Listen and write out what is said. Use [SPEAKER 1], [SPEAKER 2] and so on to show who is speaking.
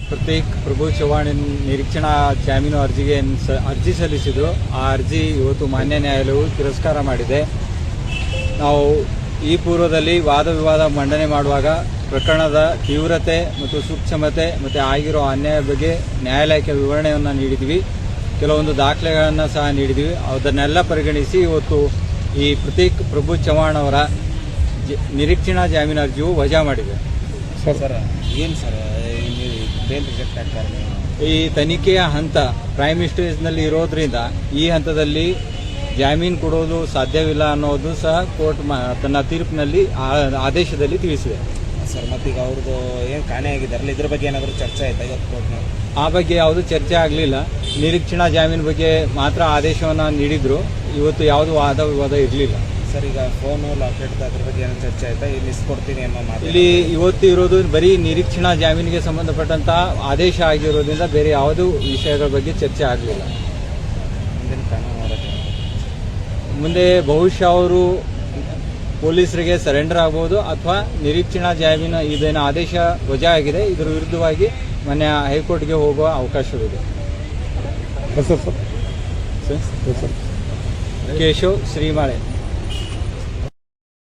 [SPEAKER 1] ಪ್ರತೀಕ್ ಪ್ರಭು ಚವ್ಹಾಣ್ ನಿರೀಕ್ಷಣಾ ಜಾಮೀನು ಅರ್ಜಿಗೆ ಅರ್ಜಿ ಸಲ್ಲಿಸಿದರು. ಆ ಅರ್ಜಿ ಇವತ್ತು ಮಾನ್ಯ ನ್ಯಾಯಾಲಯವು ತಿರಸ್ಕಾರ ಮಾಡಿದೆ. ನಾವು ಈ ಪೂರ್ವದಲ್ಲಿ ವಾದ ವಿವಾದ ಮಂಡನೆ ಮಾಡುವಾಗ ಪ್ರಕರಣದ ತೀವ್ರತೆ ಮತ್ತು ಸೂಕ್ಷ್ಮತೆ ಮತ್ತು ಆಗಿರೋ ಅನ್ಯಾಯ ಬಗ್ಗೆ ನ್ಯಾಯಾಲಯಕ್ಕೆ ವಿವರಣೆಯನ್ನು ನೀಡಿದ್ವಿ. ಕೆಲವೊಂದು ದಾಖಲೆಗಳನ್ನು ಸಹ ನೀಡಿದ್ವಿ. ಅದನ್ನೆಲ್ಲ ಪರಿಗಣಿಸಿ ಇವತ್ತು ಈ ಪ್ರತೀಕ್ ಪ್ರಭು ಚವ್ಹಾಣ್ ಅವರ ನಿರೀಕ್ಷಣಾ ಜಾಮೀನು ಅರ್ಜಿಯು ವಜಾ ಮಾಡಿದೆ.
[SPEAKER 2] ಸರ್ ಏನು ಸರ್ ಬೇಲ್ ರಿಜೆಕ್ಟ್ ಆಗ್ತಾರೆ?
[SPEAKER 1] ಈ ತನಿಖೆಯ ಹಂತ ಪ್ರೈಮ್ ಮಿನಿಸ್ಟರ್ನಲ್ಲಿ ಇರೋದ್ರಿಂದ ಈ ಹಂತದಲ್ಲಿ ಜಾಮೀನು ಕೊಡೋದು ಸಾಧ್ಯವಿಲ್ಲ ಅನ್ನೋದು ಸಹ ಕೋರ್ಟ್ ತನ್ನ ತೀರ್ಪಿನಲ್ಲಿ ಆದೇಶದಲ್ಲಿ ತಿಳಿಸಿದೆ.
[SPEAKER 2] ಸರ್ ಮತ್ತೀಗ ಅವ್ರದ್ದು ಏನು ಕಾಣೆ ಆಗಿದ್ದಾರಲ್ಲ, ಇದ್ರ ಬಗ್ಗೆ ಏನಾದರೂ ಚರ್ಚೆ ಆಯ್ತಾ ಇವತ್ತು ಕೋರ್ಟ್ನ?
[SPEAKER 1] ಆ ಬಗ್ಗೆ ಯಾವುದೂ ಚರ್ಚೆ ಆಗಲಿಲ್ಲ. ನಿರೀಕ್ಷಣಾ ಜಾಮೀನು ಬಗ್ಗೆ ಮಾತ್ರ ಆದೇಶವನ್ನು ನೀಡಿದ್ರು. ಇವತ್ತು ಯಾವುದು ವಾದ ವಿವಾದ ಇರಲಿಲ್ಲ.
[SPEAKER 2] ಸರ್ ಈಗ ಫೋನು ಲಾಕೆಟ್ ಅದ್ರ ಬಗ್ಗೆ ಏನೋ ಚರ್ಚೆ ಆಯ್ತಾ? ಇಲ್ಲಿ ಇಸ್ಕೊಡ್ತೀನಿ ಅನ್ನೋ ಮಾತು
[SPEAKER 1] ಇಲ್ಲಿ ಇವತ್ತು ಇರೋದು ಬರೀ ನಿರೀಕ್ಷಣಾ ಜಾಮೀನಿಗೆ ಸಂಬಂಧಪಟ್ಟಂತ ಆದೇಶ ಆಗಿರೋದ್ರಿಂದ ಬೇರೆ ಯಾವುದೂ ವಿಷಯಗಳ ಬಗ್ಗೆ ಚರ್ಚೆ ಆಗಲಿಲ್ಲ.
[SPEAKER 2] ಮುಂದಿನ ಕಾನೂನು ಹೋರಾಟ
[SPEAKER 1] ಮುಂದೆ ಬಹುಶಃ ಅವರು ಪೊಲೀಸರಿಗೆ ಸರೆಂಡರ್ ಆಗ್ಬೋದು ಅಥವಾ ನಿರೀಕ್ಷಣಾ ಜಾಮೀನು ಇದೇನು ಆದೇಶ ವಜಾ ಆಗಿದೆ ಇದರ ವಿರುದ್ಧವಾಗಿ ಮೊನ್ನೆ ಹೈಕೋರ್ಟ್ಗೆ ಹೋಗುವ ಅವಕಾಶವಿದೆ. ಕೇಶವ್ ಶ್ರೀಮಾಳೆ.